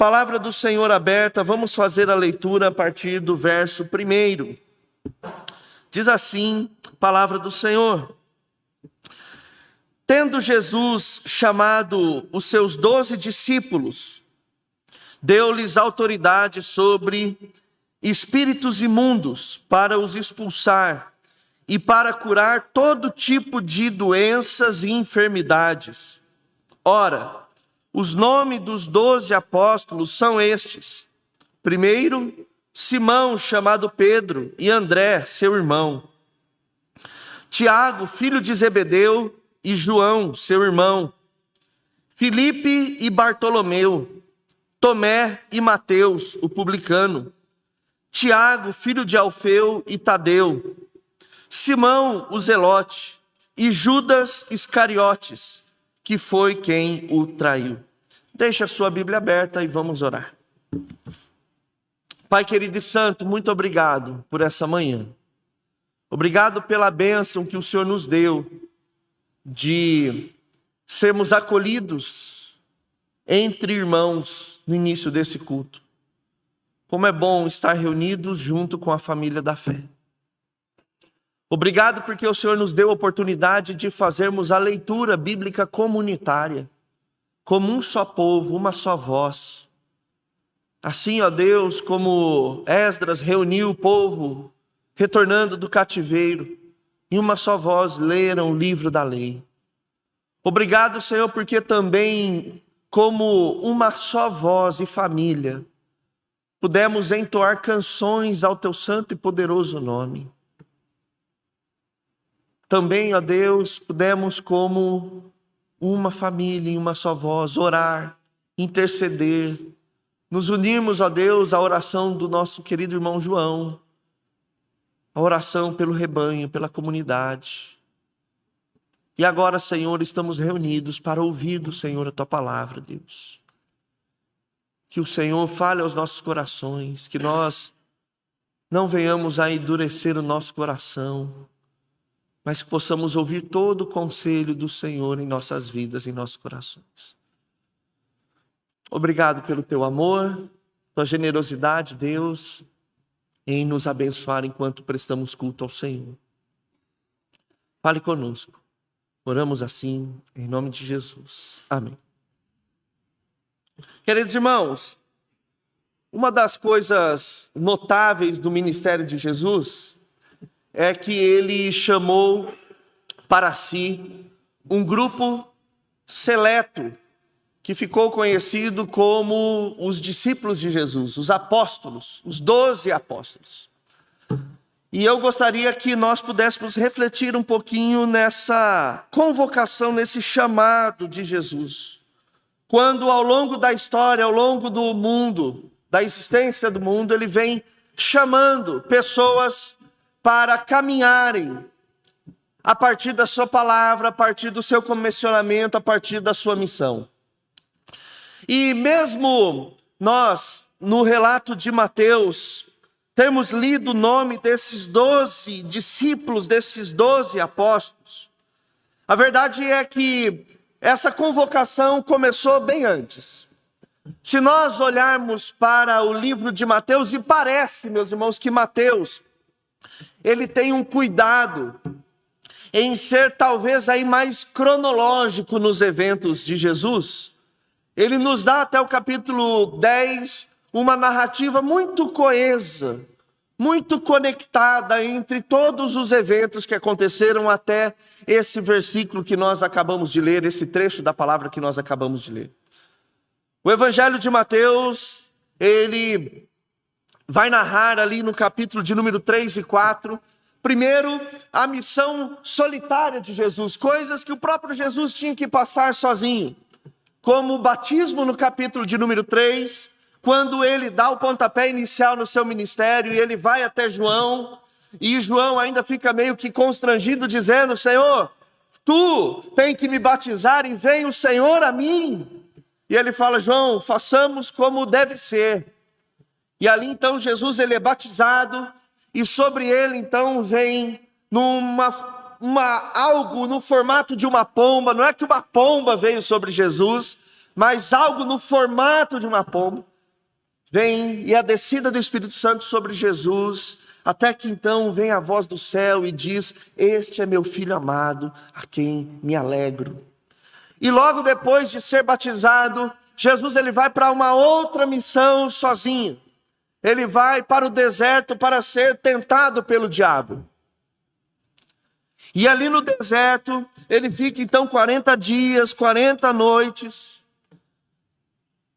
Palavra do Senhor aberta, vamos fazer a leitura a partir do verso 1. Diz assim, palavra do Senhor. Tendo Jesus chamado os seus 12 discípulos, deu-lhes autoridade sobre espíritos imundos para os expulsar e para curar todo tipo de doenças e enfermidades. Ora, os nomes dos 12 apóstolos são estes. Primeiro, Simão, chamado Pedro, e André, seu irmão. Tiago, filho de Zebedeu, e João, seu irmão. Filipe e Bartolomeu. Tomé e Mateus, o publicano. Tiago, filho de Alfeu, e Tadeu. Simão, o zelote. E Judas Iscariotes, que foi quem o traiu. Deixa a sua Bíblia aberta e vamos orar. Pai querido e santo, muito obrigado por essa manhã. Obrigado pela bênção que o Senhor nos deu de sermos acolhidos entre irmãos no início desse culto. Como é bom estar reunidos junto com a família da fé. Obrigado porque o Senhor nos deu a oportunidade de fazermos a leitura bíblica comunitária, como um só povo, uma só voz. Assim, ó Deus, como Esdras reuniu o povo, retornando do cativeiro, em uma só voz leram o livro da lei. Obrigado, Senhor, porque também, como uma só voz e família, pudemos entoar canções ao teu santo e poderoso nome. Também, ó Deus, pudemos como uma família, em uma só voz, orar, interceder, nos unirmos, ó Deus, à oração do nosso querido irmão João, a oração pelo rebanho, pela comunidade. E agora, Senhor, estamos reunidos para ouvir do Senhor a tua palavra, Deus. Que o Senhor fale aos nossos corações, que nós não venhamos a endurecer o nosso coração, mas que possamos ouvir todo o conselho do Senhor em nossas vidas, em nossos corações. Obrigado pelo teu amor, tua generosidade, Deus, em nos abençoar enquanto prestamos culto ao Senhor. Fale conosco. Oramos assim, em nome de Jesus. Amém. Queridos irmãos, uma das coisas notáveis do ministério de Jesus é que ele chamou para si um grupo seleto, que ficou conhecido como os discípulos de Jesus, os apóstolos, os 12 apóstolos. E eu gostaria que nós pudéssemos refletir um pouquinho nessa convocação, nesse chamado de Jesus. Quando ao longo da história, ao longo do mundo, da existência do mundo, ele vem chamando pessoas para caminharem a partir da sua palavra, a partir do seu comissionamento, a partir da sua missão. E mesmo nós, no relato de Mateus, temos lido o nome desses 12 discípulos, desses 12 apóstolos, a verdade é que essa convocação começou bem antes. Se nós olharmos para o livro de Mateus, e parece, meus irmãos, que Mateus ele tem um cuidado em ser talvez aí mais cronológico nos eventos de Jesus. Ele nos dá até o capítulo 10 uma narrativa muito coesa, muito conectada entre todos os eventos que aconteceram até esse versículo que nós acabamos de ler, esse trecho da palavra que nós acabamos de ler. O Evangelho de Mateus, ele vai narrar ali no capítulo de número 3 e 4, primeiro, a missão solitária de Jesus, coisas que o próprio Jesus tinha que passar sozinho, como o batismo no capítulo de número 3, quando ele dá o pontapé inicial no seu ministério e ele vai até João, e João ainda fica meio que constrangido, dizendo: Senhor, tu tem que me batizar e vem o Senhor a mim. E ele fala: João, façamos como deve ser. E ali então Jesus ele é batizado, e sobre ele então vem algo no formato de uma pomba. Não é que uma pomba veio sobre Jesus, mas algo no formato de uma pomba. vem e a descida do Espírito Santo sobre Jesus, até que então vem a voz do céu e diz: este é meu filho amado, a quem me alegro. E logo depois de ser batizado, Jesus ele vai para uma outra missão sozinho. Ele vai para o deserto para ser tentado pelo diabo. E ali no deserto, ele fica então 40 dias, 40 noites.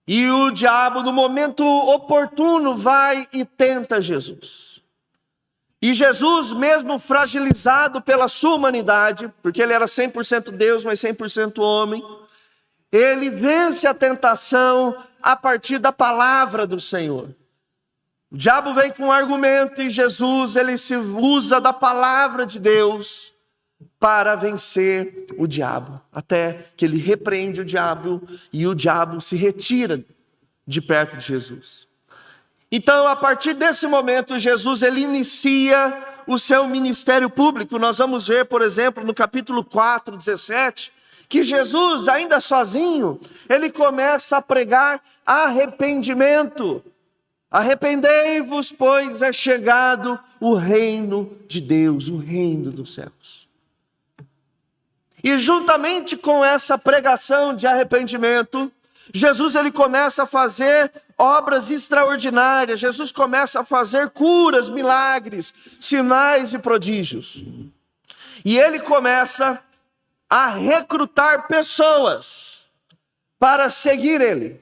E o diabo, no momento oportuno, vai e tenta Jesus. E Jesus, mesmo fragilizado pela sua humanidade, porque ele era 100% Deus, mas 100% homem, ele vence a tentação a partir da palavra do Senhor. O diabo vem com um argumento e Jesus, ele se usa da palavra de Deus para vencer o diabo, até que ele repreende o diabo e o diabo se retira de perto de Jesus. Então, a partir desse momento, Jesus ele inicia o seu ministério público. Nós vamos ver, por exemplo, no capítulo 4, 17, que Jesus, ainda sozinho, ele começa a pregar arrependimento. Arrependei-vos, pois é chegado o reino de Deus, o reino dos céus. E juntamente com essa pregação de arrependimento, Jesus ele começa a fazer obras extraordinárias. Jesus começa a fazer curas, milagres, sinais e prodígios. E ele começa a recrutar pessoas para seguir ele.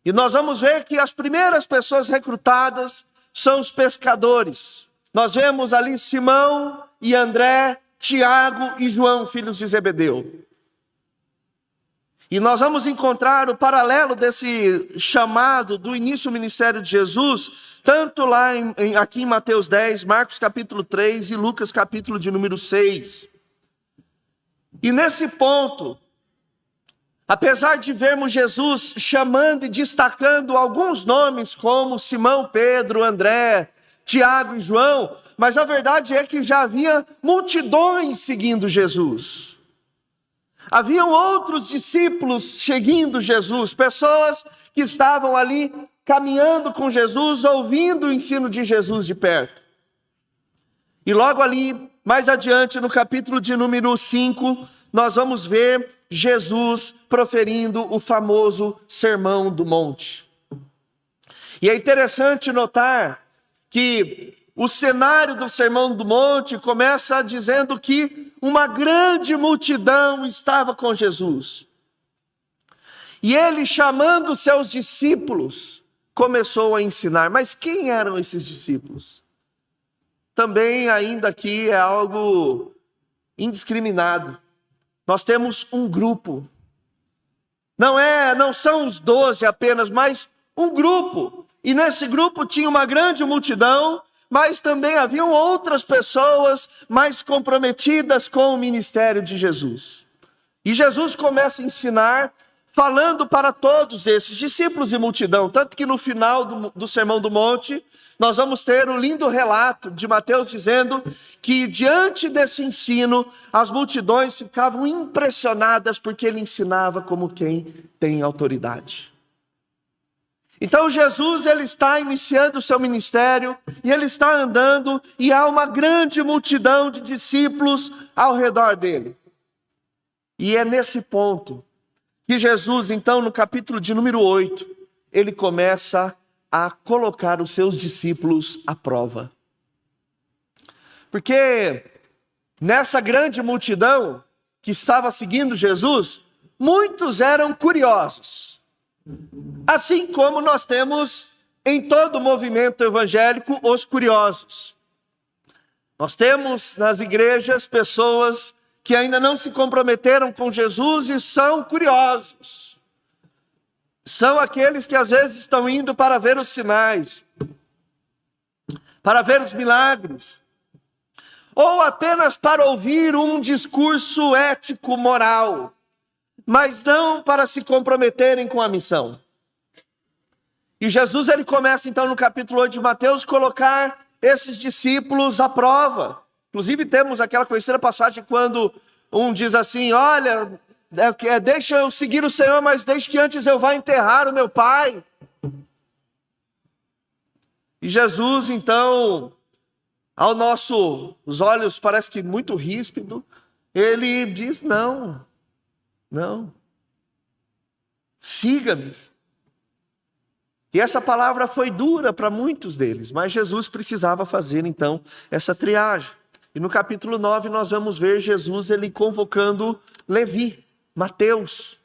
E nós vamos ver que as primeiras pessoas recrutadas são os pescadores. Nós vemos ali Simão e André, Tiago e João, filhos de Zebedeu. E nós vamos encontrar o paralelo desse chamado do início do ministério de Jesus, tanto lá aqui em Mateus 10, Marcos capítulo 3 e Lucas capítulo de número 6. E nesse ponto, apesar de vermos Jesus chamando e destacando alguns nomes como Simão, Pedro, André, Tiago e João, mas a verdade é que já havia multidões seguindo Jesus. Haviam outros discípulos seguindo Jesus, pessoas que estavam ali caminhando com Jesus, ouvindo o ensino de Jesus de perto. E logo ali, mais adiante, no capítulo de número 5, nós vamos ver Jesus proferindo o famoso Sermão do Monte. E é interessante notar que o cenário do Sermão do Monte começa dizendo que uma grande multidão estava com Jesus. E ele, chamando seus discípulos, começou a ensinar. Mas quem eram esses discípulos? Também ainda aqui é algo indiscriminado. Nós temos um grupo. Não são os 12 apenas, mas um grupo. E nesse grupo tinha uma grande multidão, mas também haviam outras pessoas mais comprometidas com o ministério de Jesus. E Jesus começa a ensinar, falando para todos esses discípulos e multidão, tanto que no final do Sermão do Monte, nós vamos ter um lindo relato de Mateus dizendo que diante desse ensino, as multidões ficavam impressionadas porque ele ensinava como quem tem autoridade. Então Jesus ele está iniciando o seu ministério e ele está andando e há uma grande multidão de discípulos ao redor dele. E é nesse ponto que Jesus, então, no capítulo de número 8, ele começa a colocar os seus discípulos à prova. Porque nessa grande multidão que estava seguindo Jesus, muitos eram curiosos. Assim como nós temos em todo o movimento evangélico os curiosos. Nós temos nas igrejas pessoas que ainda não se comprometeram com Jesus e são curiosos. São aqueles que às vezes estão indo para ver os sinais, para ver os milagres, ou apenas para ouvir um discurso ético-moral, mas não para se comprometerem com a missão. E Jesus ele começa então no capítulo 8 de Mateus colocar esses discípulos à prova. Inclusive temos aquela conhecida passagem quando um diz assim: olha, deixa eu seguir o Senhor, mas deixe que antes eu vá enterrar o meu pai. E Jesus, então, ao os olhos parece que muito ríspido, ele diz: não, siga-me. E essa palavra foi dura para muitos deles, mas Jesus precisava fazer então essa triagem. E no capítulo 9 nós vamos ver Jesus ele convocando Levi, Mateus,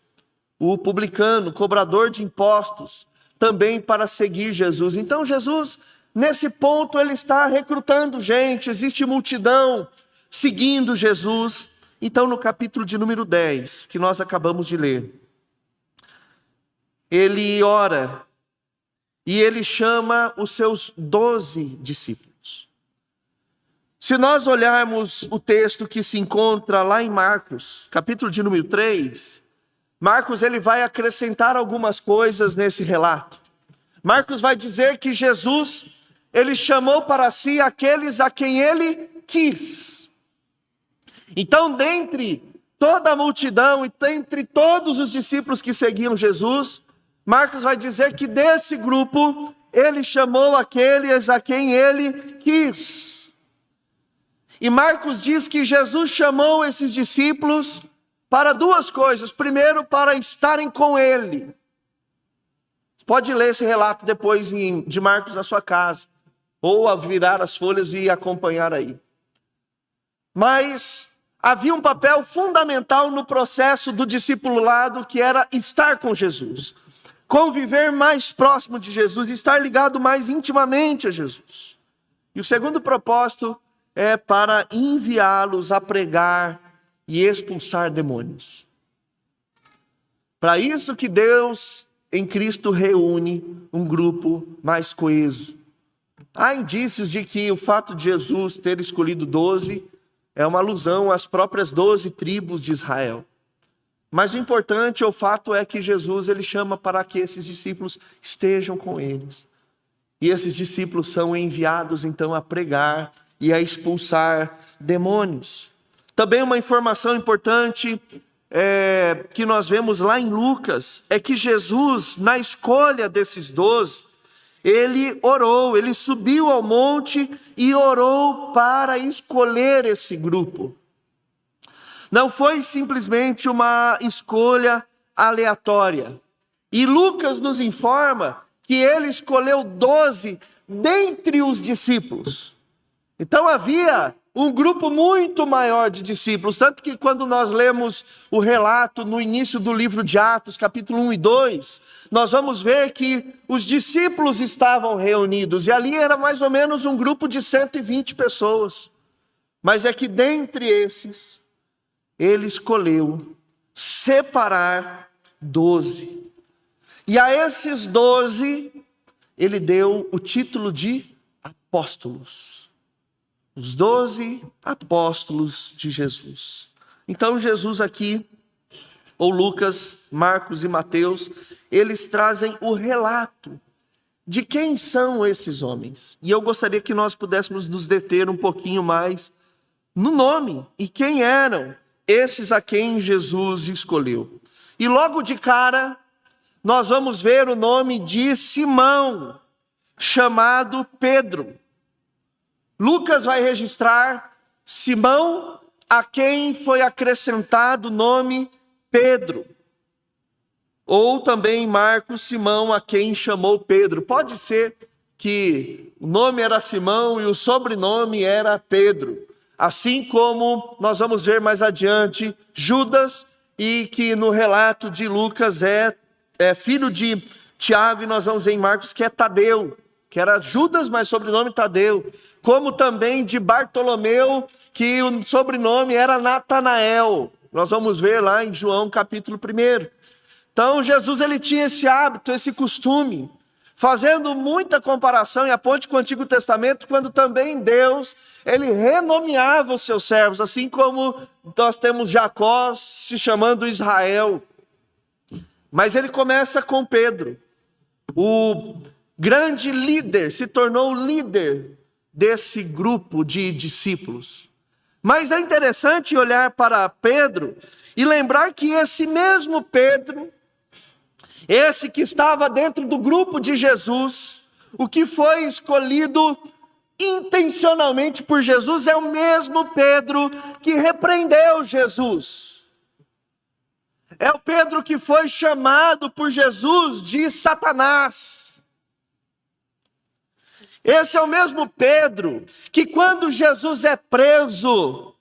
o publicano, cobrador de impostos, também para seguir Jesus. Então Jesus, nesse ponto, ele está recrutando gente, existe multidão seguindo Jesus. Então no capítulo de número 10, que nós acabamos de ler, ele ora e ele chama os seus 12 discípulos. Se nós olharmos o texto que se encontra lá em Marcos, capítulo de número 3, Marcos ele vai acrescentar algumas coisas nesse relato. Marcos vai dizer que Jesus, ele chamou para si aqueles a quem ele quis. Então, dentre toda a multidão e dentre todos os discípulos que seguiam Jesus, Marcos vai dizer que desse grupo, ele chamou aqueles a quem ele quis. E Marcos diz que Jesus chamou esses discípulos para duas coisas. Primeiro, para estarem com ele. Pode ler esse relato depois de Marcos na sua casa, ou a virar as folhas e acompanhar aí. Mas havia um papel fundamental no processo do discipulado, que era estar com Jesus. Conviver mais próximo de Jesus, estar ligado mais intimamente a Jesus. E o segundo propósito é para enviá-los a pregar e expulsar demônios. Para isso que Deus, em Cristo, reúne um grupo mais coeso. Há indícios de que o fato de Jesus ter escolhido 12 é uma alusão às próprias 12 tribos de Israel. Mas o importante, o fato é que Jesus ele chama para que esses discípulos estejam com eles. E esses discípulos são enviados então a pregar e a expulsar demônios. Também uma informação importante que nós vemos lá em Lucas é que Jesus, na escolha desses 12, ele orou, ele subiu ao monte e orou para escolher esse grupo. Não foi simplesmente uma escolha aleatória. E Lucas nos informa que ele escolheu 12 dentre os discípulos. Então havia um grupo muito maior de discípulos, tanto que quando nós lemos o relato no início do livro de Atos, capítulo 1 e 2, nós vamos ver que os discípulos estavam reunidos, e ali era mais ou menos um grupo de 120 pessoas. Mas é que dentre esses, ele escolheu separar 12. E a esses 12, ele deu o título de apóstolos. Os 12 apóstolos de Jesus. Então Jesus aqui, ou Lucas, Marcos e Mateus, eles trazem o relato de quem são esses homens. E eu gostaria que nós pudéssemos nos deter um pouquinho mais no nome e quem eram esses a quem Jesus escolheu. E logo de cara, nós vamos ver o nome de Simão, chamado Pedro. Lucas vai registrar Simão, a quem foi acrescentado o nome Pedro. Ou também Marcos, Simão, a quem chamou Pedro. Pode ser que o nome era Simão e o sobrenome era Pedro. Assim como nós vamos ver mais adiante, Judas, e que no relato de Lucas é filho de Tiago, e nós vamos ver em Marcos que é Tadeu, que era Judas, mas sobrenome Tadeu. Como também de Bartolomeu, que o sobrenome era Natanael. Nós vamos ver lá em João capítulo 1. Então Jesus ele tinha esse hábito, esse costume, fazendo muita comparação e a ponte com o Antigo Testamento, quando também Deus, ele renomeava os seus servos, assim como nós temos Jacó se chamando Israel. Mas ele começa com Pedro, o grande líder, se tornou líder desse grupo de discípulos. Mas é interessante olhar para Pedro e lembrar que esse mesmo Pedro, esse que estava dentro do grupo de Jesus, o que foi escolhido intencionalmente por Jesus é o mesmo Pedro que repreendeu Jesus. É o Pedro que foi chamado por Jesus de Satanás. Esse é o mesmo Pedro que, quando Jesus é preso,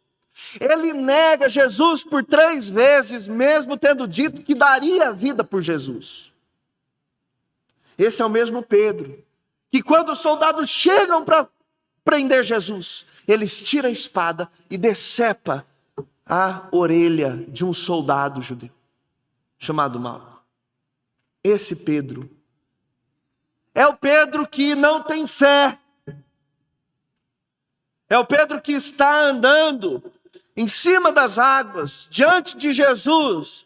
ele nega Jesus por 3 vezes, mesmo tendo dito que daria a vida por Jesus. Esse é o mesmo Pedro que, quando os soldados chegam para prender Jesus, eles tiram a espada e decepa a orelha de um soldado judeu chamado Malco. Esse Pedro é o Pedro que não tem fé. É o Pedro que está andando em cima das águas, diante de Jesus,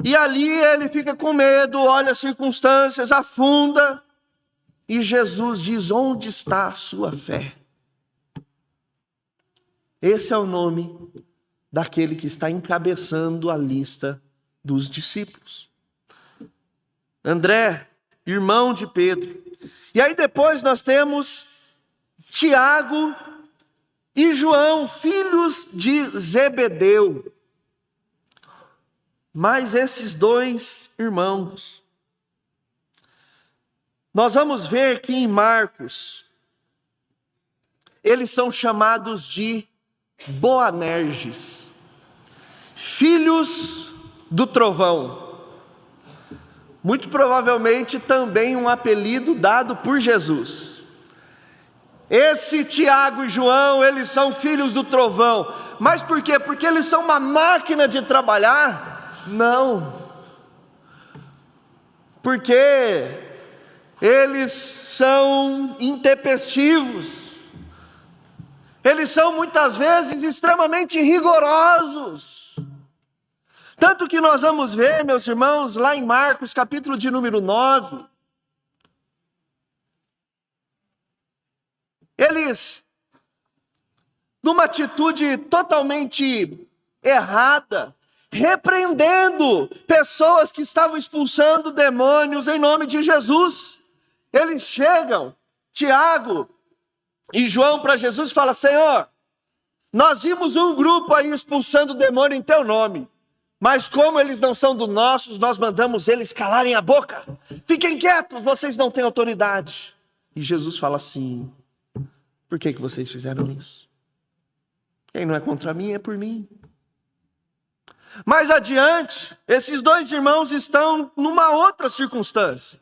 e ali ele fica com medo, olha as circunstâncias, afunda, e Jesus diz: onde está a sua fé? Esse é o nome daquele que está encabeçando a lista dos discípulos. André, irmão de Pedro. E aí depois nós temos Tiago e João, filhos de Zebedeu. Mas esses 2 irmãos, nós vamos ver que em Marcos, eles são chamados de Boanerges, filhos do trovão. Muito provavelmente também um apelido dado por Jesus. Esse Tiago e João, eles são filhos do trovão. Mas por quê? Porque eles são uma máquina de trabalhar? Não. Porque eles são intempestivos. Eles são muitas vezes extremamente rigorosos. Tanto que nós vamos ver, meus irmãos, lá em Marcos, capítulo de número 9, eles, numa atitude totalmente errada, repreendendo pessoas que estavam expulsando demônios em nome de Jesus. Eles chegam, Tiago e João, para Jesus e falam: Senhor, nós vimos um grupo aí expulsando demônio em teu nome, mas como eles não são dos nossos, nós mandamos eles calarem a boca. Fiquem quietos, vocês não têm autoridade. E Jesus fala assim: por que vocês fizeram isso? Quem não é contra mim é por mim. Mais adiante, esses 2 irmãos estão numa outra circunstância.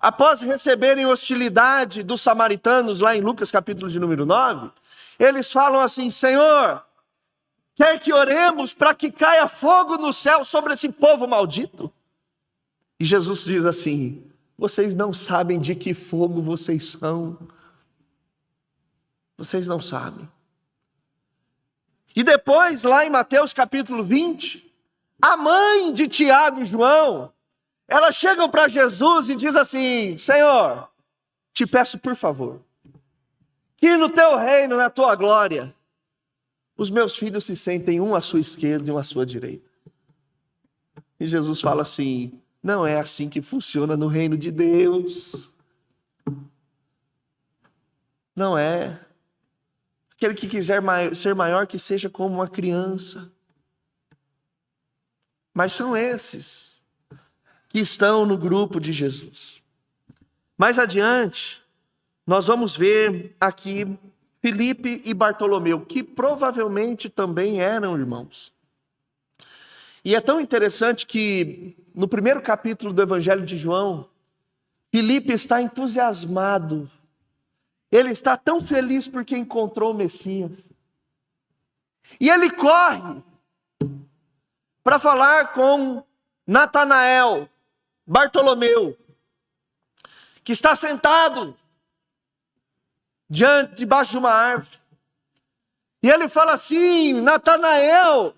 Após receberem hostilidade dos samaritanos, lá em Lucas capítulo de número 9, eles falam assim: Senhor, quer que oremos para que caia fogo no céu sobre esse povo maldito? E Jesus diz assim: vocês não sabem de que fogo vocês são. Vocês não sabem. E depois, lá em Mateus capítulo 20, a mãe de Tiago e João, elas chegam para Jesus e diz assim: Senhor, te peço por favor, que no teu reino, na tua glória, os meus filhos se sentem um à sua esquerda e um à sua direita. E Jesus fala assim: não é assim que funciona no reino de Deus. Não é. Aquele que quiser ser maior, que seja como uma criança. Mas são esses que estão no grupo de Jesus. Mais adiante, nós vamos ver aqui Filipe e Bartolomeu, que provavelmente também eram irmãos. E é tão interessante que no primeiro capítulo do Evangelho de João, Filipe está entusiasmado. Ele está tão feliz porque encontrou o Messias. E ele corre para falar com Natanael, Bartolomeu, que está sentado debaixo de uma árvore. E ele fala assim: Natanael,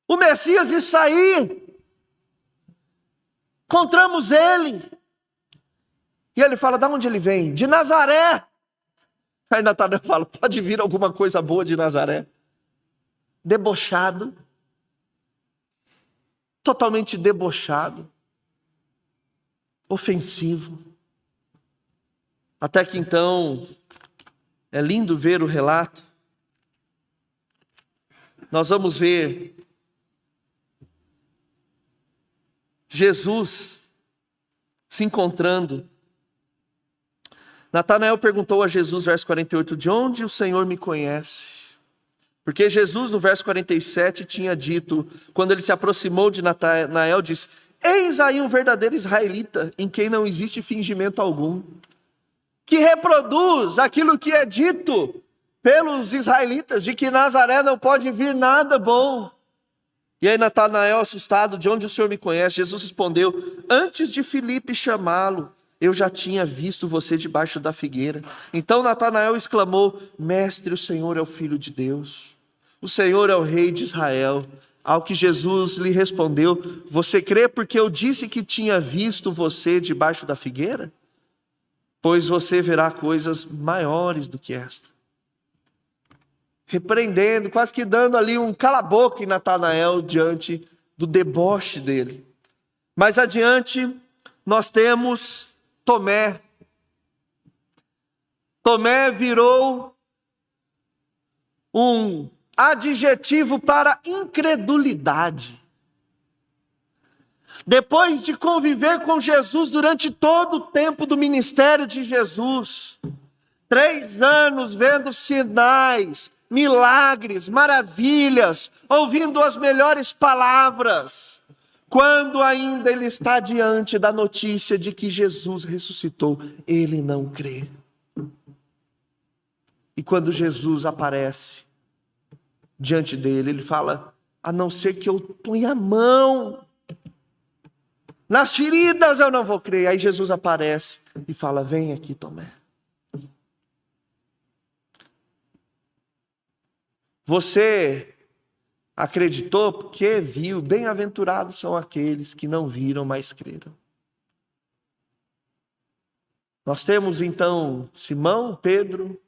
o Messias está aí, encontramos ele. E ele fala: de onde ele vem? De Nazaré. Aí Natanael fala: pode vir alguma coisa boa de Nazaré? Debochado, totalmente debochado. ofensivo. Até que então, é lindo ver o relato. Nós vamos ver Jesus se encontrando. Natanael perguntou a Jesus, verso 48, de onde o Senhor me conhece? Porque Jesus, no verso 47, tinha dito, quando ele se aproximou de Natanael, disse, eis aí um verdadeiro israelita, em quem não existe fingimento algum, que reproduz aquilo que é dito pelos israelitas, de que Nazaré não pode vir nada bom. E aí Natanael, assustado, de onde o Senhor me conhece? Jesus respondeu, antes de Filipe chamá-lo, eu já tinha visto você debaixo da figueira. Então Natanael exclamou, mestre, o Senhor é o Filho de Deus. O Senhor é o Rei de Israel. Ao que Jesus lhe respondeu, você crê porque eu disse que tinha visto você debaixo da figueira? Pois você verá coisas maiores do que esta. Repreendendo, quase que dando ali um cala-boca em Natanael diante do deboche dele. Mais adiante, nós temos Tomé. Tomé virou um adjetivo para incredulidade. Depois de conviver com Jesus durante todo o tempo do ministério de Jesus, 3 anos vendo sinais, milagres, maravilhas, ouvindo as melhores palavras, quando ainda ele está diante da notícia de que Jesus ressuscitou, ele não crê. E quando Jesus aparece diante dele, ele fala, a não ser que eu ponha a mão nas feridas, eu não vou crer. Aí Jesus aparece e fala, vem aqui, Tomé. Você acreditou porque viu, bem-aventurados são aqueles que não viram, mas creram. Nós temos então Simão, Pedro,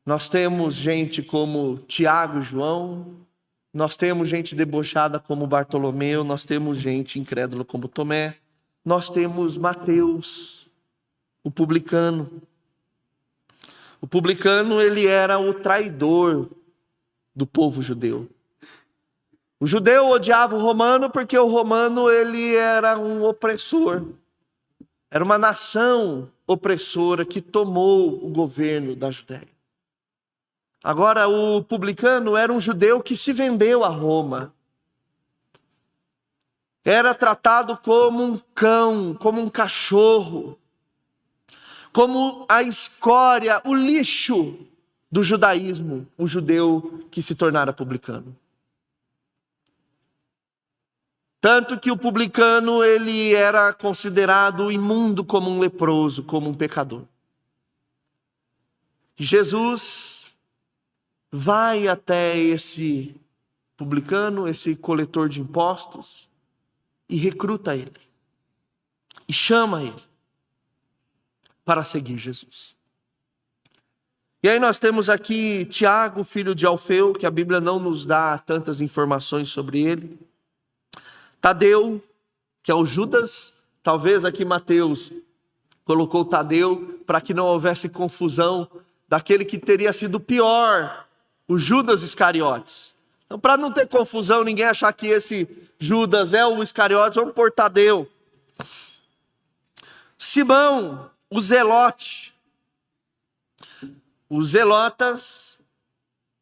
nós temos gente como Tiago e João, nós temos gente debochada como Bartolomeu, nós temos gente incrédula como Tomé, nós temos Mateus, o publicano. O publicano, ele era o traidor do povo judeu. O judeu odiava o romano porque o romano, ele era um opressor. Era uma nação opressora que tomou o governo da Judéia. Agora, o publicano era um judeu que se vendeu a Roma. Era tratado como um cão, como um cachorro, como a escória, o lixo do judaísmo, o judeu que se tornara publicano. Tanto que o publicano, ele era considerado imundo como um leproso, como um pecador. E Jesus vai até esse publicano, esse coletor de impostos, e recruta ele. E chama ele para seguir Jesus. E aí nós temos aqui Tiago, filho de Alfeu, que a Bíblia não nos dá tantas informações sobre ele. Tadeu, que é o Judas, talvez aqui Mateus colocou Tadeu para que não houvesse confusão daquele que teria sido pior, o Judas Iscariotes. Então, para não ter confusão, ninguém achar que esse Judas é o Iscariotes, vamos pôr Tadeu. Simão, o Zelote. Os zelotas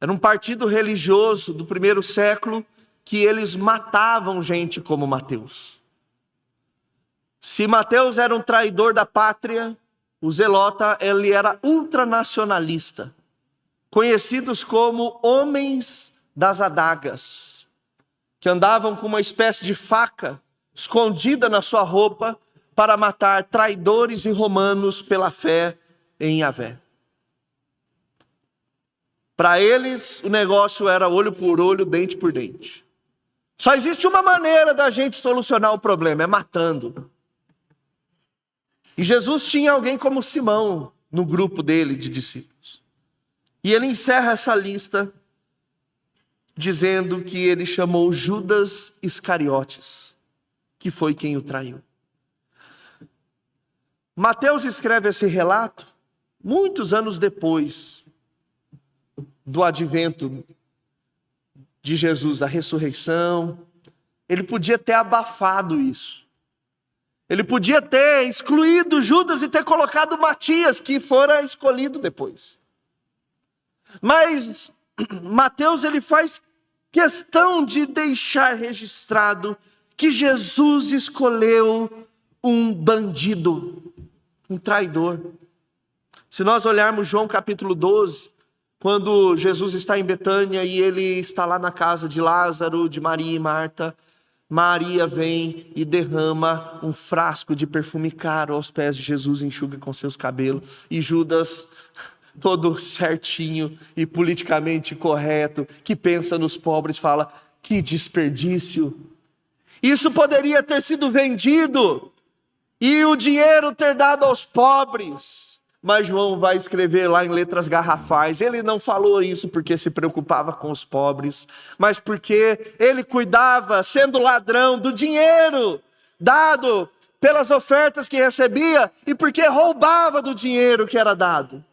eram um partido religioso do primeiro século que eles matavam gente como Mateus. Se Mateus era um traidor da pátria, o zelota, ele era ultranacionalista, conhecidos como homens das adagas, que andavam com uma espécie de faca escondida na sua roupa para matar traidores e romanos pela fé em Yahvé. Para eles, o negócio era olho por olho, dente por dente. Só existe uma maneira da gente solucionar o problema, é matando. E Jesus tinha alguém como Simão no grupo dele de discípulos. E ele encerra essa lista dizendo que ele chamou Judas Iscariotes, que foi quem o traiu. Mateus escreve esse relato muitos anos depois do advento de Jesus, da ressurreição. Ele podia ter abafado isso. Ele podia ter excluído Judas e ter colocado Matias, que fora escolhido depois. Mas Mateus, ele faz questão de deixar registrado que Jesus escolheu um bandido, um traidor. Se nós olharmos João capítulo 12, quando Jesus está em Betânia e ele está lá na casa de Lázaro, de Maria e Marta, Maria vem e derrama um frasco de perfume caro aos pés de Jesus, enxuga com seus cabelos, e Judas, todo certinho e politicamente correto, que pensa nos pobres, fala: que desperdício! Isso poderia ter sido vendido e o dinheiro ter dado aos pobres. Mas João vai escrever lá em letras garrafais, ele não falou isso porque se preocupava com os pobres, mas porque ele cuidava, sendo ladrão, do dinheiro dado pelas ofertas que recebia e porque roubava do dinheiro que era dado.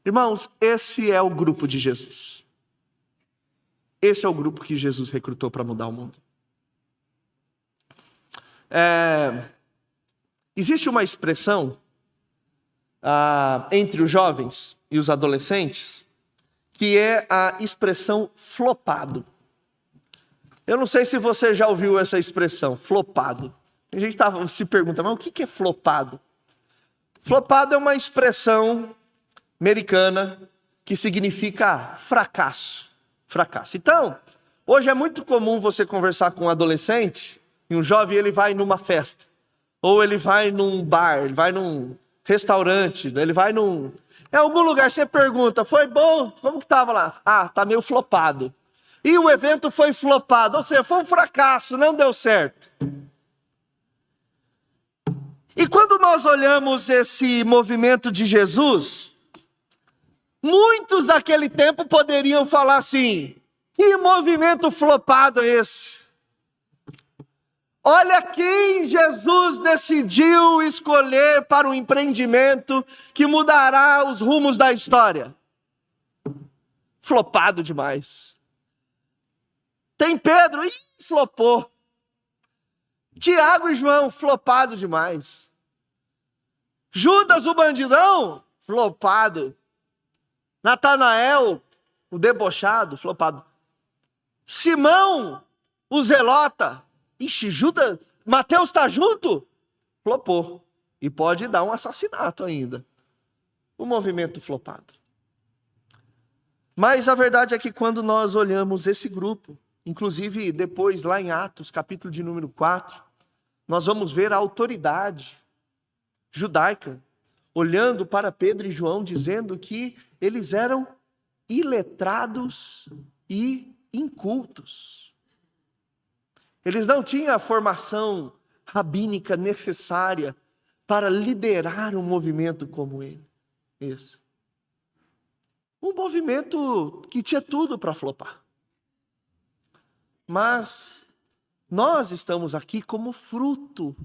Irmãos, esse é o grupo de Jesus. Esse é o grupo que Jesus recrutou para mudar o mundo. Existe uma expressão entre os jovens e os adolescentes, que é a expressão flopado. Eu não sei se você já ouviu essa expressão, flopado. A gente se pergunta, mas o que é flopado? Flopado é uma expressão americana que significa fracasso. Fracasso. Então, hoje é muito comum você conversar com um adolescente, e um jovem, ele vai numa festa, ou ele vai num bar, ele vai num restaurante, ele vai em algum lugar, você pergunta: foi bom? Como que estava lá? Ah, tá meio flopado. E o evento foi flopado, ou seja, foi um fracasso, não deu certo. E quando nós olhamos esse movimento de Jesus, muitos daquele tempo poderiam falar assim: que movimento flopado é esse? Olha quem Jesus decidiu escolher para um empreendimento que mudará os rumos da história. Flopado demais. Tem Pedro, flopou. Tiago e João, flopado demais. Judas, o bandidão, flopado. Natanael, o debochado, flopado. Simão, o zelota. Ixi, Judas, Mateus está junto? Flopou. E pode dar um assassinato ainda. O movimento flopado. Mas a verdade é que quando nós olhamos esse grupo, inclusive depois lá em Atos, capítulo de número 4, nós vamos ver a autoridade judaica olhando para Pedro e João, dizendo que eles eram iletrados e incultos. Eles não tinham a formação rabínica necessária para liderar um movimento como esse. Um movimento que tinha tudo para flopar. Mas nós estamos aqui como fruto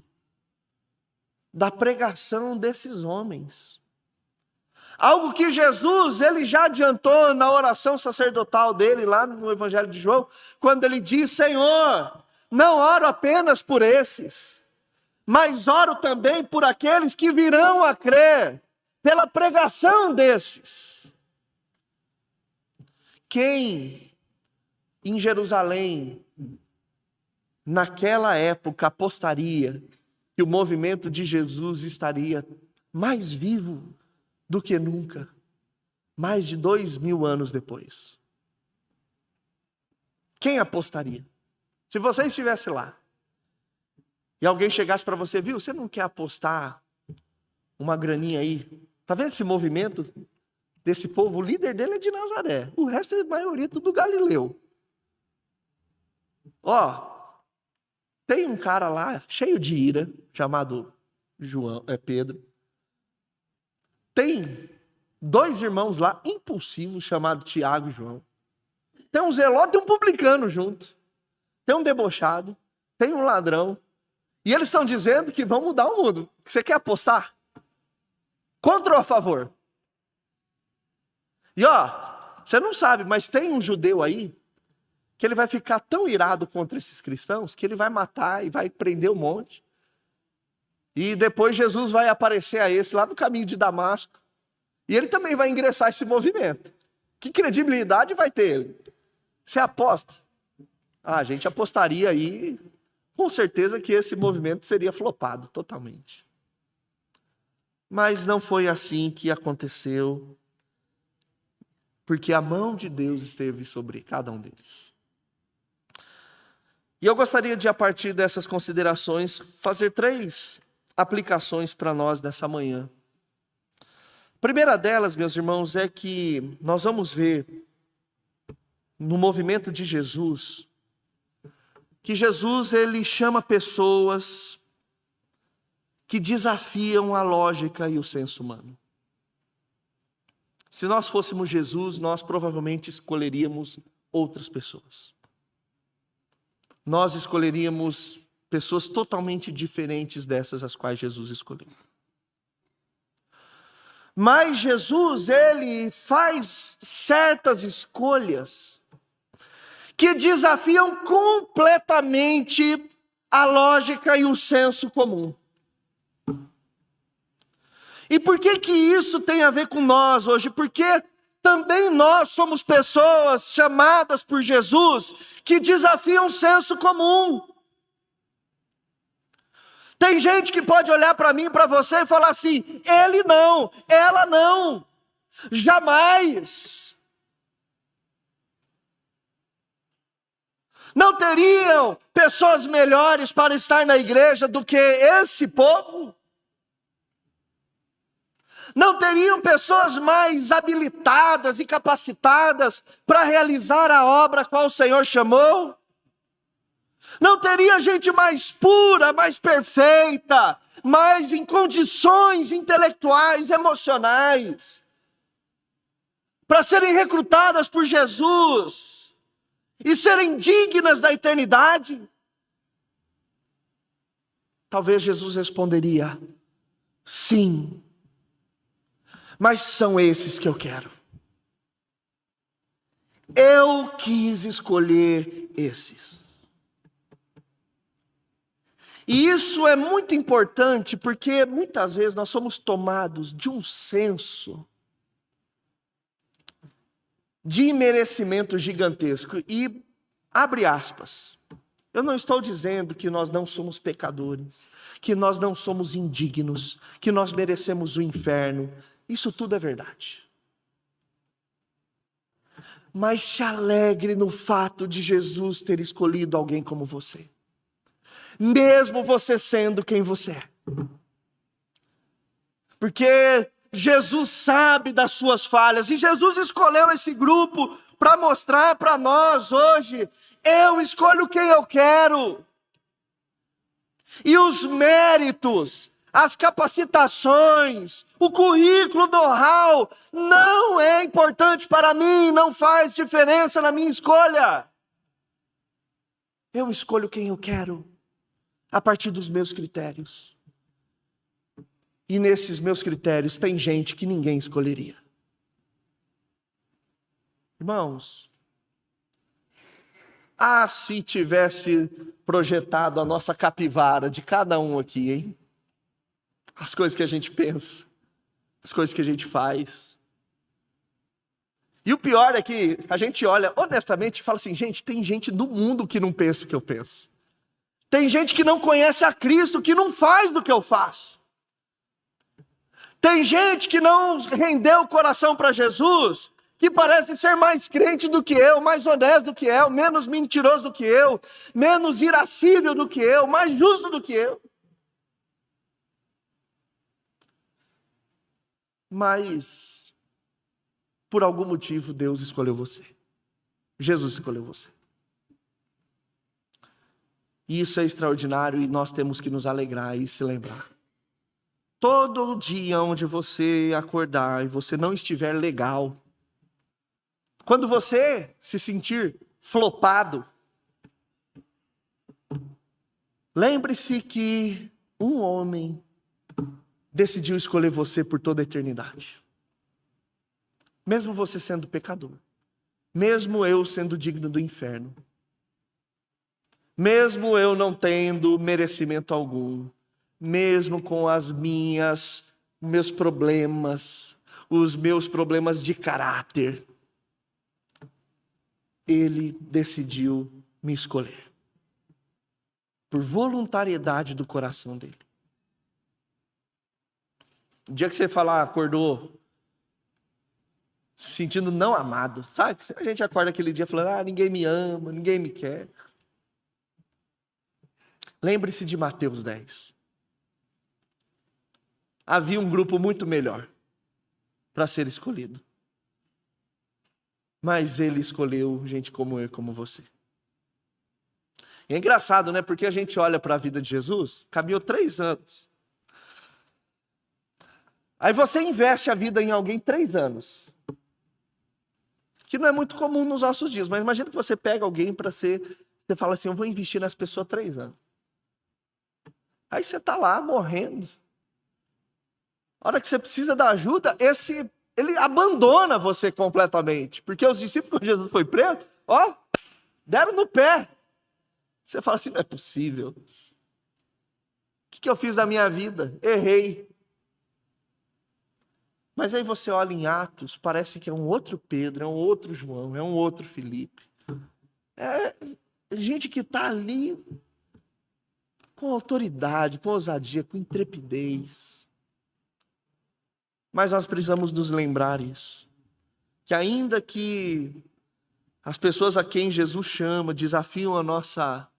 da pregação desses homens. Algo que Jesus, ele já adiantou na oração sacerdotal dele, lá no Evangelho de João, quando ele diz: Senhor, não oro apenas por esses, mas oro também por aqueles que virão a crer pela pregação desses. Quem em Jerusalém, naquela época, apostaria que o movimento de Jesus estaria mais vivo do que nunca, mais de 2000 anos depois? Quem apostaria? Se você estivesse lá e alguém chegasse para você: viu, você não quer apostar uma graninha aí? Tá vendo esse movimento desse povo? O líder dele é de Nazaré, o resto é a maioria tudo Galileu. Tem um cara lá cheio de ira, chamado Pedro. Tem 2 irmãos lá impulsivos, chamados Tiago e João. Tem um zelota e um publicano junto. Tem um debochado, tem um ladrão. E eles estão dizendo que vão mudar o mundo. Você quer apostar? Contra ou a favor? E você não sabe, mas tem um judeu aí que ele vai ficar tão irado contra esses cristãos que ele vai matar e vai prender um monte. E depois Jesus vai aparecer a esse lá no caminho de Damasco. E ele também vai ingressar esse movimento. Que credibilidade vai ter ele? Você aposta? A gente apostaria aí, com certeza que esse movimento seria flopado totalmente. Mas não foi assim que aconteceu, porque a mão de Deus esteve sobre cada um deles. E eu gostaria de, a partir dessas considerações, fazer 3 aplicações para nós nessa manhã. A primeira delas, meus irmãos, é que nós vamos ver no movimento de Jesus, que Jesus ele chama pessoas que desafiam a lógica e o senso humano. Se nós fôssemos Jesus, nós provavelmente escolheríamos outras pessoas. Nós escolheríamos pessoas totalmente diferentes dessas as quais Jesus escolheu. Mas Jesus, ele faz certas escolhas que desafiam completamente a lógica e o senso comum. E por que isso tem a ver com nós hoje? Porque também nós somos pessoas chamadas por Jesus que desafiam o senso comum. Tem gente que pode olhar para mim, para você e falar assim: ele não, ela não, jamais. Não teriam pessoas melhores para estar na igreja do que esse povo? Não teriam pessoas mais habilitadas e capacitadas para realizar a obra a qual o Senhor chamou? Não teria gente mais pura, mais perfeita, mais em condições intelectuais, emocionais, para serem recrutadas por Jesus e serem dignas da eternidade? Talvez Jesus responderia: sim, mas são esses que eu quero. Eu quis escolher esses. E isso é muito importante porque muitas vezes nós somos tomados de um senso de imerecimento gigantesco. E, abre aspas, eu não estou dizendo que nós não somos pecadores, que nós não somos indignos, que nós merecemos o inferno. Isso tudo é verdade. Mas se alegre no fato de Jesus ter escolhido alguém como você. Mesmo você sendo quem você é. Porque Jesus sabe das suas falhas. E Jesus escolheu esse grupo para mostrar para nós hoje: eu escolho quem eu quero. E os méritos, as capacitações, o currículo, o know-how, não é importante para mim, não faz diferença na minha escolha. Eu escolho quem eu quero, a partir dos meus critérios. E nesses meus critérios tem gente que ninguém escolheria. Irmãos, se tivesse projetado a nossa capivara de cada um aqui, hein? As coisas que a gente pensa, as coisas que a gente faz. E o pior é que a gente olha honestamente e fala assim: gente, tem gente no mundo que não pensa o que eu penso. Tem gente que não conhece a Cristo, que não faz do que eu faço. Tem gente que não rendeu o coração para Jesus, que parece ser mais crente do que eu, mais honesto do que eu, menos mentiroso do que eu, menos irascível do que eu, mais justo do que eu. Mas, por algum motivo, Deus escolheu você. Jesus escolheu você. E isso é extraordinário e nós temos que nos alegrar e se lembrar. Todo dia onde você acordar e você não estiver legal, quando você se sentir flopado, Lembre-se que um homem decidiu escolher você por toda a eternidade. Mesmo você sendo pecador. Mesmo eu sendo digno do inferno. Mesmo eu não tendo merecimento algum. Mesmo com meus problemas, os meus problemas de caráter. Ele decidiu me escolher. Por voluntariedade do coração dele. O dia que você acordou se sentindo não amado, sabe? A gente acorda aquele dia falando, ninguém me ama, ninguém me quer. Lembre-se de Mateus 10. Havia um grupo muito melhor para ser escolhido. Mas ele escolheu gente como eu e como você. E é engraçado, né? Porque a gente olha para a vida de Jesus, caminhou 3 anos. Aí você investe a vida em alguém 3 anos. Que não é muito comum nos nossos dias, mas imagina que você pega alguém para você fala assim, eu vou investir nessa pessoa 3 anos. Aí você está lá morrendo. A hora que você precisa da ajuda, ele abandona você completamente. Porque os discípulos, quando Jesus foi preso, deram no pé. Você fala assim, não é possível. O que eu fiz da minha vida? Errei. Mas aí você olha em Atos, parece que é um outro Pedro, é um outro João, é um outro Felipe. É gente que está ali com autoridade, com ousadia, com intrepidez. Mas nós precisamos nos lembrar isso. Que ainda que as pessoas a quem Jesus chama desafiam a nossa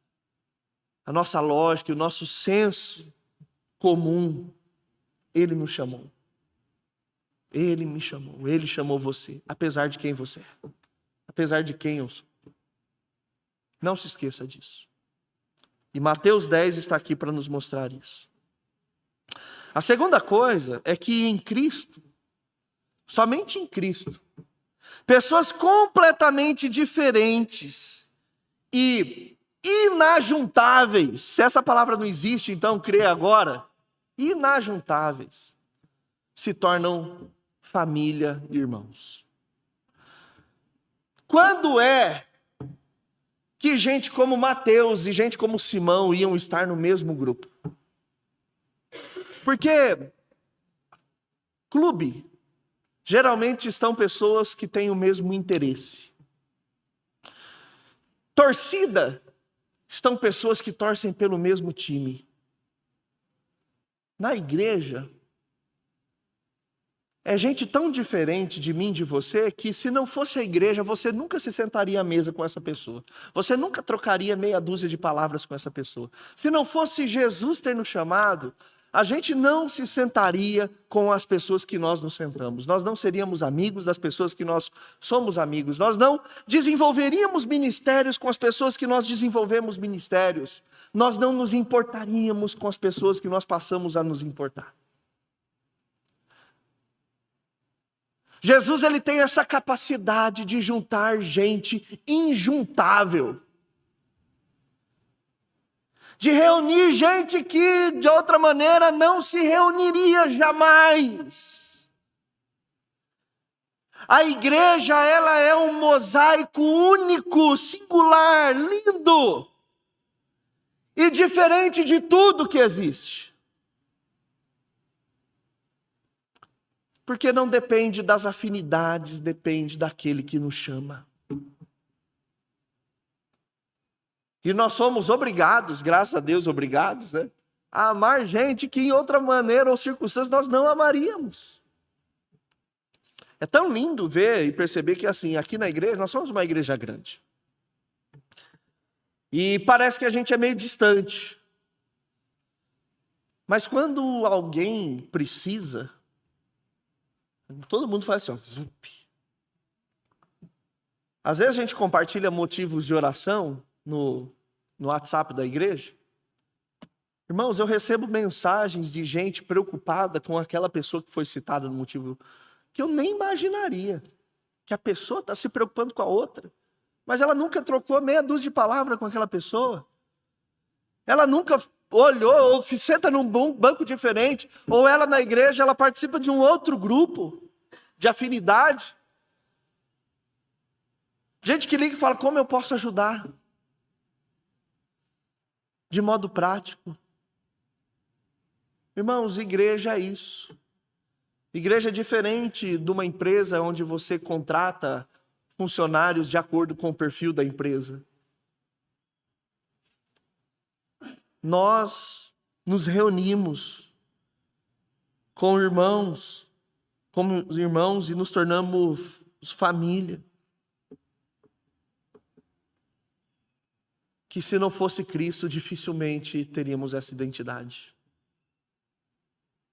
lógica, o nosso senso comum, Ele nos chamou. Ele me chamou, Ele chamou você, apesar de quem você é, apesar de quem eu sou. Não se esqueça disso. E Mateus 10 está aqui para nos mostrar isso. A segunda coisa é que em Cristo, somente em Cristo, pessoas completamente diferentes e inajuntáveis, se essa palavra não existe, então crê agora, inajuntáveis, se tornam família e irmãos. Quando é que gente como Mateus e gente como Simão iam estar no mesmo grupo? Porque clube, geralmente estão pessoas que têm o mesmo interesse. Torcida, estão pessoas que torcem pelo mesmo time. Na igreja, é gente tão diferente de mim, de você, que se não fosse a igreja, você nunca se sentaria à mesa com essa pessoa. Você nunca trocaria meia dúzia de palavras com essa pessoa. Se não fosse Jesus ter nos chamado, a gente não se sentaria com as pessoas que nós nos sentamos. Nós não seríamos amigos das pessoas que nós somos amigos. Nós não desenvolveríamos ministérios com as pessoas que nós desenvolvemos ministérios. Nós não nos importaríamos com as pessoas que nós passamos a nos importar. Jesus, ele tem essa capacidade de juntar gente injuntável. De reunir gente que de outra maneira não se reuniria jamais. A igreja, ela é um mosaico único, singular, lindo. E diferente de tudo que existe. Porque não depende das afinidades, depende daquele que nos chama. E nós somos obrigados, graças a Deus, obrigados, né, a amar gente que em outra maneira ou circunstância nós não amaríamos. É tão lindo ver e perceber que assim, aqui na igreja, nós somos uma igreja grande. E parece que a gente é meio distante. Mas quando alguém precisa, todo mundo faz assim, ó. Às vezes a gente compartilha motivos de oração no WhatsApp da igreja. Irmãos, eu recebo mensagens de gente preocupada com aquela pessoa que foi citada no motivo que eu nem imaginaria. Que a pessoa está se preocupando com a outra. Mas ela nunca trocou meia dúzia de palavras com aquela pessoa. Ela nunca olhou, ou senta num banco diferente, ou ela na igreja, ela participa de um outro grupo de afinidade. Gente que liga e fala, como eu posso ajudar? De modo prático. Irmãos, igreja é isso. Igreja é diferente de uma empresa onde você contrata funcionários de acordo com o perfil da empresa. Nós nos reunimos como irmãos e nos tornamos família. Que se não fosse Cristo, dificilmente teríamos essa identidade.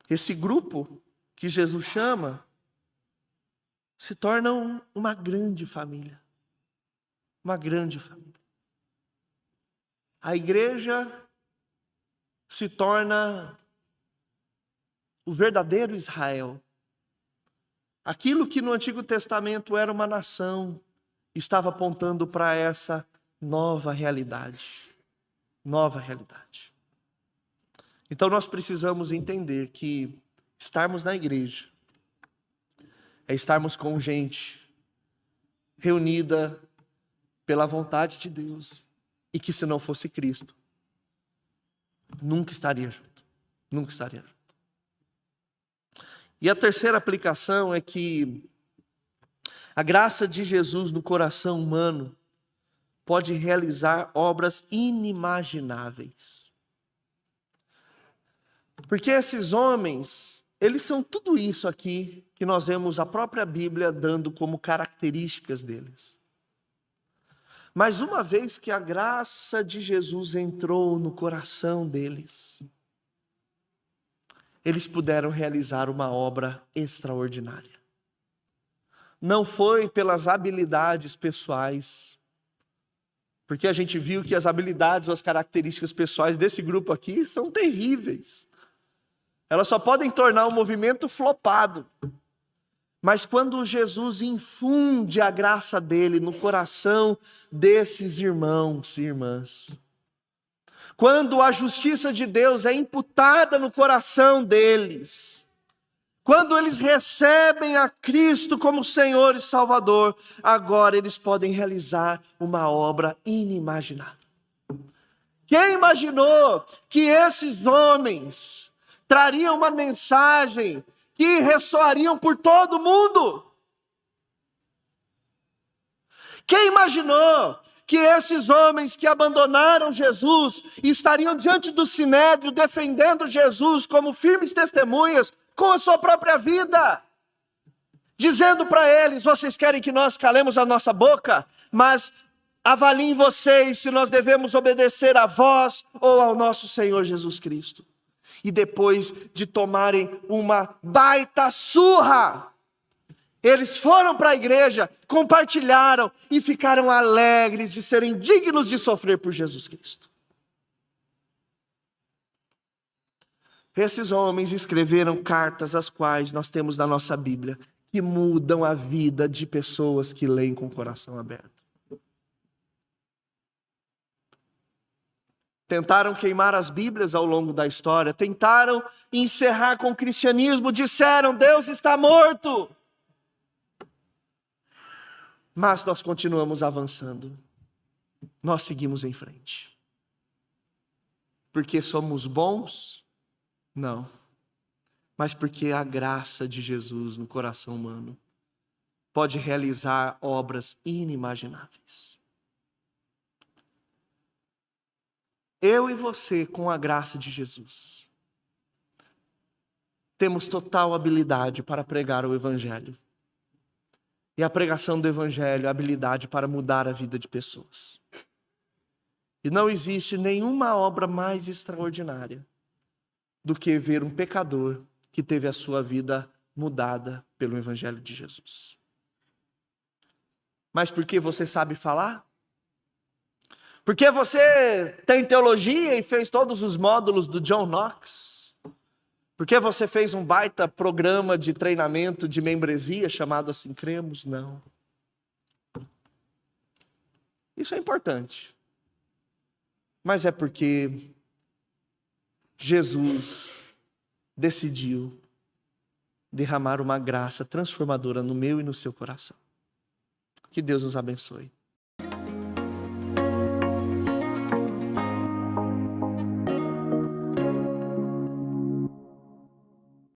Esse grupo que Jesus chama se torna uma grande família. Uma grande família. A igreja se torna o verdadeiro Israel. Aquilo que no Antigo Testamento era uma nação, estava apontando para essa nova realidade. Nova realidade. Então nós precisamos entender que estarmos na igreja é estarmos com gente reunida pela vontade de Deus e que se não fosse Cristo, nunca estaria junto. Nunca estaria junto. E a terceira aplicação é que a graça de Jesus no coração humano pode realizar obras inimagináveis. Porque esses homens, eles são tudo isso aqui que nós vemos a própria Bíblia dando como características deles. Mas uma vez que a graça de Jesus entrou no coração deles, eles puderam realizar uma obra extraordinária. Não foi pelas habilidades pessoais, porque a gente viu que as habilidades ou as características pessoais desse grupo aqui são terríveis. Elas só podem tornar o movimento flopado. Mas quando Jesus infunde a graça dele no coração desses irmãos e irmãs, quando a justiça de Deus é imputada no coração deles, quando eles recebem a Cristo como Senhor e Salvador, agora eles podem realizar uma obra inimaginável. Quem imaginou que esses homens trariam uma mensagem que ressoariam por todo o mundo? Quem imaginou que esses homens que abandonaram Jesus estariam diante do Sinédrio defendendo Jesus como firmes testemunhas com a sua própria vida, dizendo para eles, vocês querem que nós calemos a nossa boca, mas avaliem vocês se nós devemos obedecer a vós ou ao nosso Senhor Jesus Cristo. E depois de tomarem uma baita surra, eles foram para a igreja, compartilharam e ficaram alegres de serem dignos de sofrer por Jesus Cristo. Esses homens escreveram cartas, as quais nós temos na nossa Bíblia, que mudam a vida de pessoas que leem com o coração aberto. Tentaram queimar as Bíblias ao longo da história, tentaram encerrar com o cristianismo, disseram, Deus está morto. Mas nós continuamos avançando, nós seguimos em frente. Porque somos bons? Não. Mas porque a graça de Jesus no coração humano pode realizar obras inimagináveis. Eu e você, com a graça de Jesus, temos total habilidade para pregar o Evangelho. E a pregação do Evangelho é a habilidade para mudar a vida de pessoas. E não existe nenhuma obra mais extraordinária do que ver um pecador que teve a sua vida mudada pelo Evangelho de Jesus. Mas porque você sabe falar? Porque você tem teologia e fez todos os módulos do John Knox? Porque você fez um baita programa de treinamento de membresia chamado Assim Cremos? Não. Isso é importante. Mas é porque Jesus decidiu derramar uma graça transformadora no meu e no seu coração. Que Deus nos abençoe.